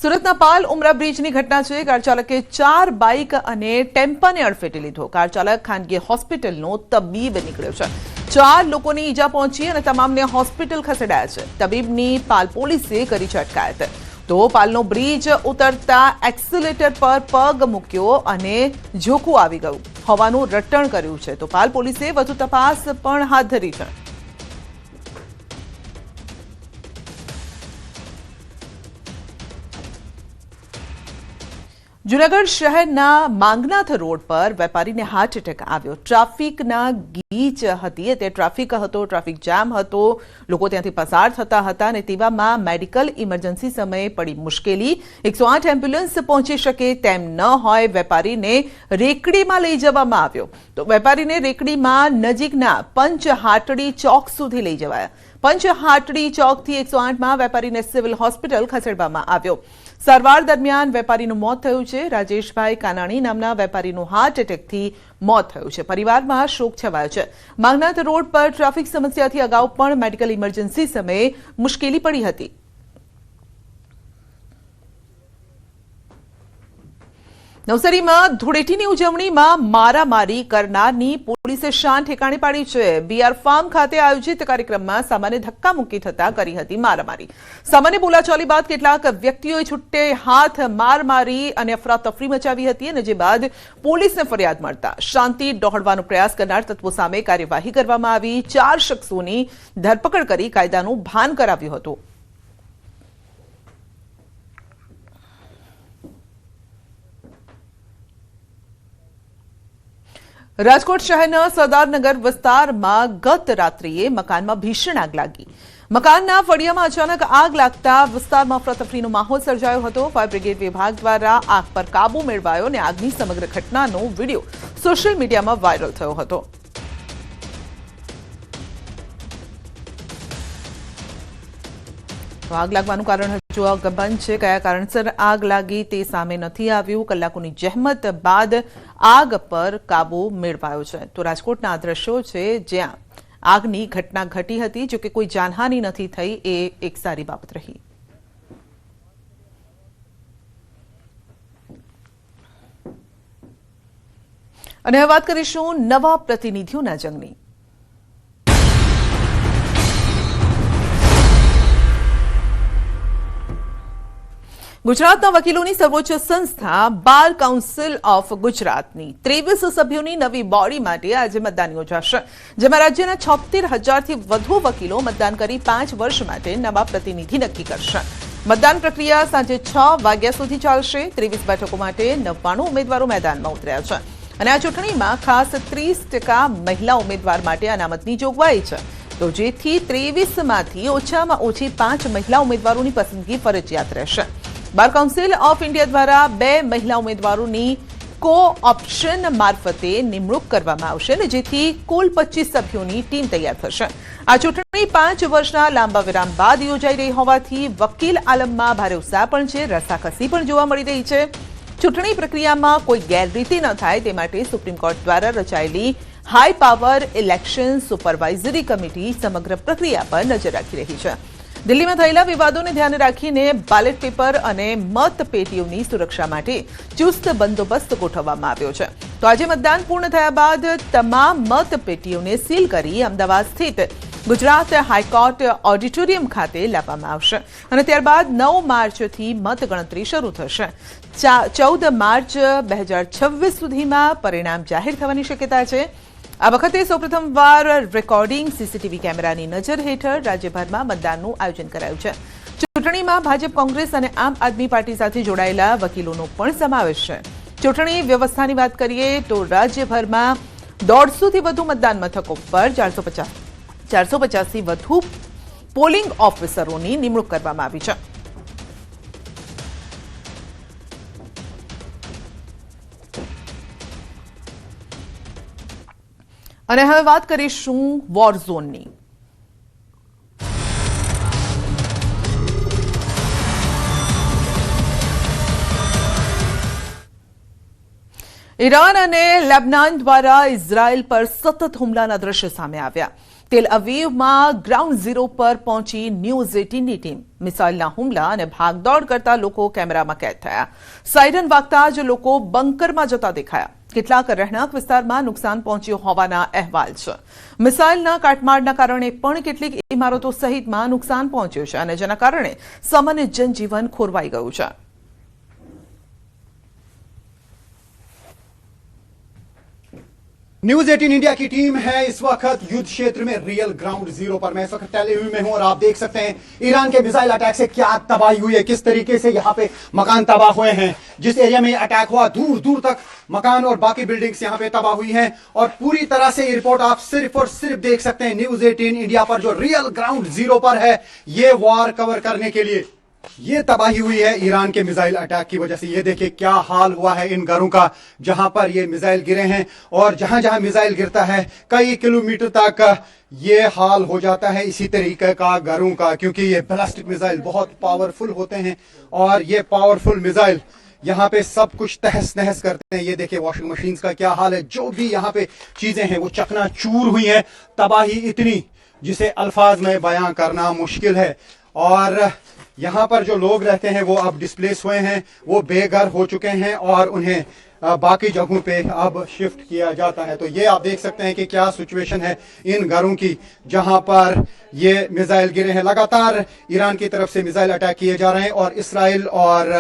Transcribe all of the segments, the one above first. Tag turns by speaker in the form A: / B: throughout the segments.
A: સુરતના પાલ ઉમરા બ્રિજની ઘટના છે। કાર ચાલકે 4 બાઇક અને ટેમ્પાને અડફેટે લીધો। કાર ચાલક ખાનગી હોસ્પિટલનો તબીબ નીકળ્યો છે। 4 લોકોની ઈજા પહોંચી અને તમામને હોસ્પિટલ ખસેડાયા છે। તબીબની પાલ પોલીસે કરી છે અટકાયત। તો પાલનો બ્રિજ ઉતરતા એક્સિલેટર પર પગ મૂક્યો અને ઝોકું આવી ગયું હોવાનું રટણ કર્યું છે। તો પાલ પોલીસે વધુ તપાસ પણ હાથ ધરી છે। જૂનાગઢ શહેરના માંગનાથ રોડ પર વેપારીને હાર્ટ એટેક આવ્યો। ટ્રાફિકના ગીચ હતી, તે ટ્રાફિક હતો, ટ્રાફિક જામ હતો, લોકો ત્યાંથી પસાર થતા હતા અને તેવામાં મેડિકલ ઇમરજન્સી સમયે પડી મુશ્કેલી। 108 એમ્બ્યુલન્સ પહોંચી શકે તેમ ન હોય, વેપારીને રેકડીમાં લઈ જવામાં આવ્યો। તો વેપારીને રેકડીમાં નજીકના પંચહાટડી ચોક સુધી લઈ જવાયા। પંચહાટડી ચોકથી 108માં વેપારીને સિવિલ હોસ્પિટલ ખસેડવામાં આવ્યો। સારવાર દરમિયાન વેપારીનું મોત થયું છે। રાજેશભાઈ કાનાણી નામના વેપારીનું હાર્ટ એટેકથી મોત થયું છે। પરિવારમાં શોક છવાયો છે। માંગનાથ રોડ પર ટ્રાફિક સમસ્યાથી અગાઉ પણ મેડિકલ ઇમરજન્સી સમયે મુશ્કેલી પડી હતી। નવસારીમાં ધૂળેટીની ઉજવણીમાં મારામારી કરનારની પોલીસે શાન ઠેકાણે પાડી છે। બીઆર ફાર્મ ખાતે આયોજિત કાર્યક્રમમાં સામાન્ય ધક્કામુક્કી થતા કરી હતી મારામારી। સામાન્ય બોલાચાલી બાદ કેટલાક વ્યક્તિઓએ છૂટે હાથ માર મારી અને અફરાતફરી મચાવી હતી અને જે બાદ પોલીસને ફરિયાદ મળતા શાંતિ ડહોળવાનો પ્રયાસ કરનાર તત્વો સામે કાર્યવાહી કરવામાં આવી। 4 શખ્સોની ધરપકડ કરી કાયદાનું ભાન કરાવ્યું હતું। રાજકોટ શહેરના સરદારનગર વિસ્તારમાં ગત રાત્રિએ મકાનમાં ભીષણ આગ લાગી। મકાનના ફળિયામાં અચાનક આગ લાગતા વિસ્તારમાં અફરાતફરીનો માહોલ સર્જાયો હતો। ફાયર બ્રિગેડ વિભાગ દ્વારા આગ પર કાબુ મેળવાયો અને આગની સમગ્ર ઘટનાનો વિડીયો સોશિયલ મીડિયામાં વાયરલ થયો હતો। આગ લાગવાનું કારણ હજુ અકબંધ છે। કયા કારણસર આગ લાગી તે સામે નથી આવ્યું। કલાકોની જહેમત બાદ આગ પર કાબુ મેળવાયો છે। તો રાજકોટના આ દ્રશ્યો છે જ્યાં આગની ઘટના ઘટી હતી, જો કે કોઈ જાનહાનિ નથી થઈ, એ એક સારી બાબત રહી। અને હવે વાત કરીશું નવા પ્રતિનિધિઓના જંગની। ગુજરાતના વકીલોની સર્વોચ્ચ સંસ્થા બાર કાઉન્સિલ ઓફ ગુજરાતની 23 સભ્યોની નવી બોડી માટે આજે મતદાન યોજાશે, જેમાં રાજ્યના 76,000થી વધુ વકીલો મતદાન કરી 5 વર્ષ માટે નવા પ્રતિનિધિ નક્કી કરશે। મતદાન પ્રક્રિયા સાંજે 6 વાગ્યા સુધી ચાલશે। 23 બેઠકો માટે 99 ઉમેદવારો મેદાનમાં ઉતર્યા છે અને આ ચૂંટણીમાં ખાસ 30% મહિલા ઉમેદવાર માટે અનામતની જોગવાઈ છે। તો જેથી 23માંથી ઓછામાં ઓછી 5 મહિલા ઉમેદવારોની પસંદગી ફરજિયાત રહેશે। બાર કાઉન્સિલ ઓફ ઇન્ડિયા દ્વારા 2 મહિલા ઉમેદવારોની કો ઓપ્શન મારફતે નિમણૂક કરવામાં આવશે અને જેથી કુલ 25 સભ્યોની ટીમ તૈયાર થશે। આ ચૂંટણી 5 વર્ષના લાંબા વિરામ બાદ યોજાઈ રહી હોવાથી વકીલ આલમમાં ભારે ઉત્સાહ પણ છે, રસાકસી પણ જોવા મળી રહી છે। ચૂંટણી પ્રક્રિયામાં કોઈ ગેરરીતિ ન થાય તે માટે સુપ્રીમ કોર્ટ દ્વારા રચાયેલી high power election supervisory committee સમગ્ર પ્રક્રિયા પર નજર રાખી રહી છે। દિલ્હીમાં થયેલા વિવાદોને ધ્યાને રાખીને બેલેટ પેપર અને મતપેટીઓની સુરક્ષા માટે ચુસ્ત બંદોબસ્ત ગોઠવવામાં આવ્યો છે। તો આજે મતદાન પૂર્ણ થયા બાદ તમામ મતપેટીઓને સીલ કરી અમદાવાદ સ્થિત ગુજરાત હાઈકોર્ટ ઓડિટોરિયમ ખાતે લાવવામાં આવશે અને ત્યારબાદ 9 માર્ચથી મતગણતરી શરૂ થશે। 14 માર્ચ 2026 સુધીમાં પરિણામ જાહેર થવાની શક્યતા છે। આ વખતે સૌપ્રથમવાર રેકોર્ડિંગ સીસીટીવી કેમેરાની નજર હેઠળ રાજ્યભરમાં મતદાનનું આયોજન કરાયું છે। ચૂંટણીમાં ભાજપ, કોંગ્રેસ અને આમ આદમી પાર્ટી સાથે જોડાયેલા વકીલોનો પણ સમાવેશ છે। ચૂંટણી વ્યવસ્થાની વાત કરીએ તો રાજ્યભરમાં 150થી વધુ મતદાન મથકો પર 450થી વધુ પોલિંગ ઓફિસરોની નિમણૂક કરવામાં આવી છે। અને હવે વાત કરીશું વોર ઝોનની। ઈરાન અને લેબનાન દ્વારા ઇઝરાયલ પર સતત હુમલાના દ્રશ્યો સામે આવ્યા। તેલ અવીવમાં ગ્રાઉન્ડ ઝીરો પર પહોંચી ન્યૂઝ 18ની ટીમ. મિસાઇલના હુમલા અને ભાગદોડ કરતા લોકો કેમેરામાં કેદ થયા. સાયરન વાગતા જ લોકો બંકરમાં જતા દેખાયા. કેટલાક રહેણાંક વિસ્તારમાં નુકસાન પહોંચ્યું હોવાના અહેવાલ છે. મિસાઇલના કાટમાળના કારણે પણ કેટલીક ઇમારતો સહિતમાં નુકસાન પહોંચ્યું છે અને જેના કારણે સામાન્ય જનજીવન ખોરવાઈ ગયું છે.
B: न्यूज 18 इंडिया की टीम है इस वक्त युद्ध क्षेत्र में रियल ग्राउंड जीरो पर. मैं इस वक्त टेल अवीव में हूं और आप देख सकते हैं ईरान के मिसाइल अटैक से क्या तबाही हुई है, किस तरीके से यहाँ पे मकान तबाह हुए हैं. जिस एरिया में अटैक हुआ दूर दूर तक मकान और बाकी बिल्डिंग्स यहाँ पे तबाह हुई हैं और पूरी तरह से ये रिपोर्ट आप सिर्फ और सिर्फ देख सकते हैं न्यूज 18 इंडिया पर, जो रियल ग्राउंड जीरो पर है ये वॉर कवर करने के लिए. ये तबाही हुई है ईरान के मिसाइल अटैक की वजह से. ये देखिए क्या हाल हुआ है इन घरों का जहां पर ये मिसाइल गिरे हैं और जहां जहां मिसाइल गिरता है कई किलोमीटर तक ये हाल हो जाता है इसी तरीके का घरों का, क्योंकि ये बैलिस्टिक मिसाइल बहुत पावरफुल होते हैं और ये पावरफुल मिसाइल यहाँ पे सब कुछ तहस नहस करते हैं. ये देखिए वॉशिंग मशीन का क्या हाल है, जो भी यहाँ पे चीजें हैं वो चकनाचूर हुई हैं. तबाही इतनी जिसे अल्फाज में बयां करना मुश्किल है. और यहाँ पर जो लोग रहते हैं वो अब डिस्प्लेस हुए हैं, वो बेघर हो चुके हैं और उन्हें बाकी जगहों पे अब शिफ्ट किया जाता है. तो ये आप देख सकते हैं कि क्या सिचुएशन है इन घरों की जहां पर ये मिसाइल गिरे हैं. लगातार ईरान की तरफ से मिसाइल अटैक किए जा रहे हैं और इसराइल और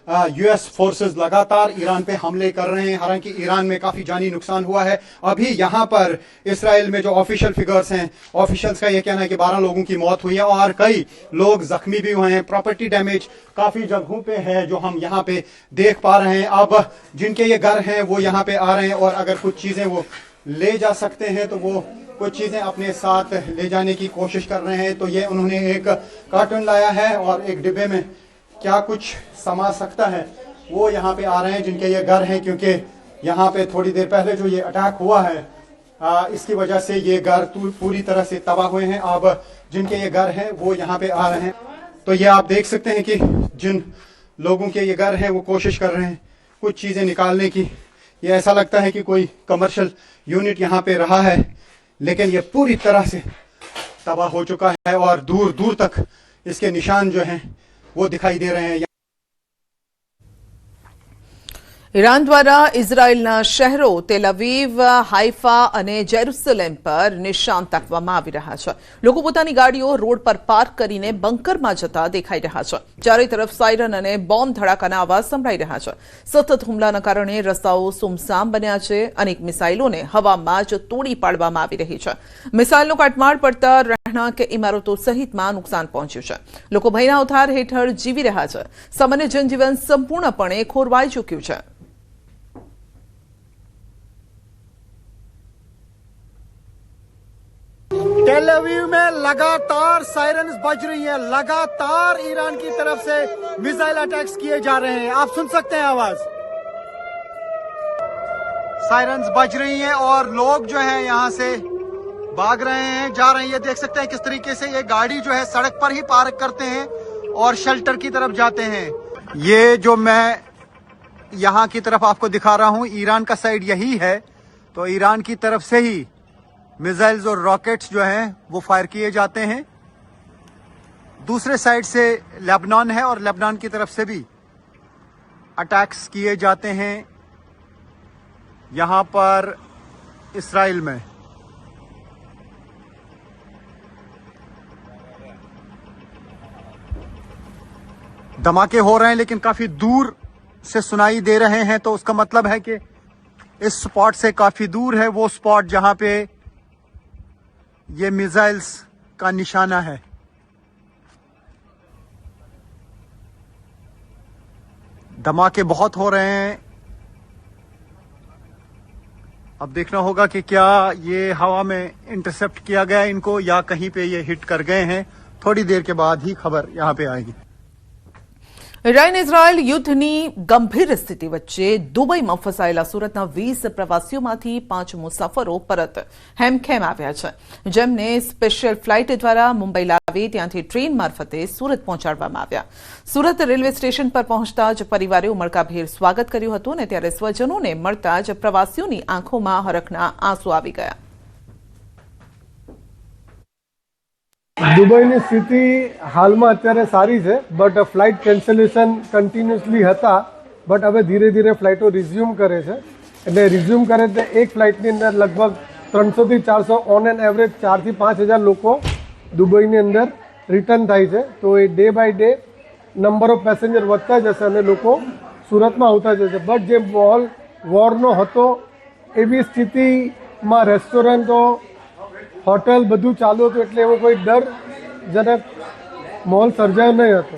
B: यूएस फोर्सेस लगातार ईरान पे हमले कर रहे हैं. हालांकि ईरान में काफी जानी नुकसान हुआ है. अभी यहाँ पर इसराइल में जो ऑफिशियल फिगर्स हैं, ऑफिशियल्स का ये कहना है कि 12 लोगों की मौत हुई है और कई लोग जख्मी भी हुए हैं. प्रॉपर्टी डैमेज काफी जगहों पे है जो हम यहाँ पे देख पा रहे हैं. अब जिनके ये घर हैं वो यहाँ पे आ रहे हैं और अगर कुछ चीजें वो ले जा सकते हैं तो वो कुछ चीजें अपने साथ ले जाने की कोशिश कर रहे हैं. तो ये उन्होंने एक कार्टन लाया है और एक डिब्बे में क्या कुछ समा सकता है वो यहाँ पे आ रहे हैं जिनके ये घर हैं, क्योंकि यहाँ पे थोड़ी देर पहले जो ये अटैक हुआ है इसकी वजह से ये घर पूरी तरह से तबाह हुए हैं. अब जिनके ये घर हैं वो यहाँ पे आ रहे हैं. तो ये आप देख सकते हैं कि जिन लोगों के ये घर हैं वो कोशिश कर रहे हैं कुछ चीज़ें निकालने की. ये ऐसा लगता है कि कोई कमर्शियल यूनिट यहाँ पे रहा है, लेकिन ये पूरी तरह से तबाह हो चुका है और दूर दूर तक इसके निशान जो हैं वो दिखाई दे रहे हैं.
A: ઈરાન દ્વારા ઇઝરાયલના શહેરો તેલ અવીવ, હાઇફા અને જેરુસલેમ પર નિશાન તાકવામાં આવી રહ્યા છે. લોકો પોતાની ગાડીઓ રોડ પર પાર્ક કરીને બંકરમાં જતા દેખાઈ રહ્યા છે. ચારે તરફ સાયરન અને બોમ્બ ધડાકાના અવાજ સંભળાઈ રહ્યા છે. સતત હુમલાના કારણે રસ્તાઓ સુમસામ બન્યા છે. અનેક મિસાઇલોને હવામાં જ તોડી પાડવામાં આવી રહી છે. મિસાઇલનો કાટમાળ પડતા રહેણાંક ઇમારતો સહિતમાં નુકસાન પહોંચ્યું છે. લોકો ભયના ઉથાર હેઠળ જીવી રહ્યા છે. સામાન્ય જનજીવન સંપૂર્ણપણે ખોરવાઈ ચૂક્યું છે.
B: टेल अवीव में लगातार सायरन्स बज रही हैं, लगातार ईरान की तरफ से मिसाइल अटैक्स किए जा रहे हैं. आप सुन सकते हैं आवाज, सायरन्स बज रही हैं और लोग जो हैं यहाँ से भाग रहे हैं, जा रहे हैं. ये देख सकते हैं किस तरीके से ये गाड़ी जो है सड़क पर ही पार्क करते हैं और शेल्टर की तरफ जाते हैं. ये जो मैं यहाँ की तरफ आपको दिखा रहा हूँ ईरान का साइड यही है. तो ईरान की तरफ से ही मिसाइल्स और रॉकेट्स जो हैं वो फायर किए जाते हैं. दूसरे साइड से लेबनान है और लेबनान की तरफ से भी अटैक्स किए जाते हैं यहाँ पर इसराइल में. धमाके हो रहे हैं लेकिन काफी दूर से सुनाई दे रहे हैं, तो उसका मतलब है कि इस स्पॉट से काफी दूर है वो स्पॉट जहां पे ये मिसाइल्स का निशाना है. धमाके बहुत हो रहे हैं. अब देखना होगा कि क्या ये हवा में इंटरसेप्ट किया गया इनको या कहीं पे ये हिट कर गए हैं. थोड़ी देर के बाद ही खबर यहाँ पे आएगी.
A: ઈરાન ઇઝરાયલ યુદ્ધની ગંભીર સ્થિતિ વચ્ચે દુબઈમાં ફસાયેલા સુરતના 20 પ્રવાસીઓમાંથી 5 મુસાફરો પરત હેમખેમ આવ્યા છે, જેમને સ્પેશિયલ ફ્લાઇટ દ્વારા મુંબઈ લાવી ત્યાંથી ટ્રેન મારફતે સુરત પહોંચાડવામાં આવ્યા. સુરત રેલવે સ્ટેશન પર પહોંચતા જ પરિવારે ઉમળકાભેર સ્વાગત કર્યું હતું અને ત્યારે સ્વજનોને મળતા જ પ્રવાસીઓની આંખોમાં હરખના આંસુ આવી ગયા.
C: દુબઈની સ્થિતિ હાલમાં અત્યારે સારી છે, બટ ફ્લાઇટ કેન્સલેશન કન્ટિન્યુઅસલી હતા, બટ હવે ધીરે ધીરે ફ્લાઇટો રિઝ્યુમ કરે છે. એટલે રિઝ્યુમ કરે તો એક ફ્લાઇટની અંદર લગભગ 300 થી 400 ઓન એન એવરેજ 4 થી 5,000 લોકો દુબઈની અંદર રિટર્ન થાય છે. તો એ day by day number of passenger વધતા જશે અને લોકો સુરતમાં આવતા જશે. બટ જે માહોલ વોરનો હતો એવી સ્થિતિમાં રેસ્ટોરન્ટો, હોટેલ બધું ચાલુ હતું, એટલે એવો કોઈ ડરજનક માહોલ સર્જાયો નહીં હતો.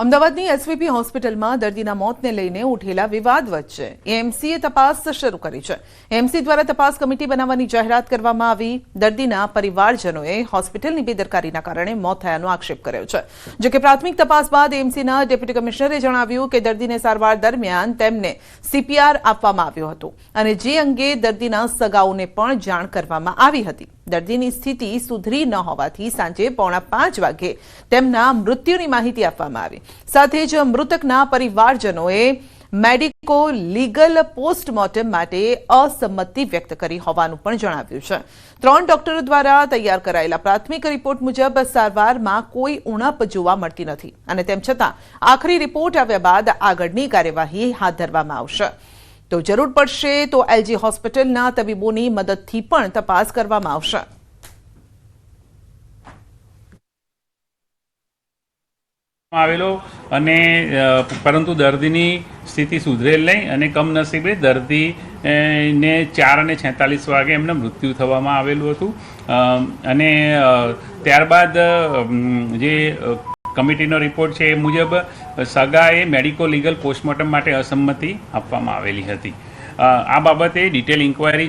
A: અમદાવાદની એસવીપી હોસ્પિટલમાં દર્દીના મોતને લઈને ઉઠેલા વિવાદ વચ્ચે એએમસીએ તપાસ શરૂ કરી છે. એએમસી દ્વારા તપાસ કમિટી બનાવવાની જાહેરાત કરવામાં આવી. દર્દીના પરિવારજનોએ હોસ્પિટલની બેદરકારીના કારણે મોત થયાનો આક્ષેપ કર્યો છે. જો કે પ્રાથમિક તપાસ બાદ એએમસીના ડેપ્યુટી કમિશનરે જણાવ્યું કે દર્દીને સારવાર દરમિયાન તેમને સીપીઆર આપવામાં આવ્યું હતું અને જે અંગે દર્દીના સગાઓને પણ જાણ કરવામાં આવી હતી. દર્દીની સ્થિતિ સુધરી ન હોવાથી સાંજે 4:45 વાગે તેમના મૃત્યુની માહિતી આપવામાં આવી. સાથે જ મૃતકના પરિવારજનોએ મેડિકો લીગલ પોસ્ટમોર્ટમ માટે અસંમતિ વ્યક્ત કરી હોવાનું પણ જણાવ્યું છે. 3 ડોક્ટરો દ્વારા તૈયાર કરાયેલા પ્રાથમિક રિપોર્ટ મુજબ સારવારમાં કોઈ ઉણપ જોવા મળતી નથી અને તેમ છતાં આખરી રિપોર્ટ આવ્યા બાદ આગળની કાર્યવાહી હાથ ધરવામાં આવશે. તો જરૂર પડશે તો એલજી હોસ્પિટલના તબીબોની મદદથી પણ તપાસ કરવામાં આવશે.
D: આવેલો અને પરંતુ દર્દીની સ્થિતિ સુધરેલ નહીં અને કમનસીબે દર્દીને 4:46 વાગે એમને મૃત્યુ થવામાં આવેલું હતું. અને ત્યારબાદ જે કમિટીનો રિપોર્ટ છે એ મુજબ સગાએ મેડિકો લીગલ પોસ્ટમોર્ટમ માટે અસંમતિ આપવામાં આવેલી હતી. આ બાબતે ડિટેલ ઇન્ક્વાયરી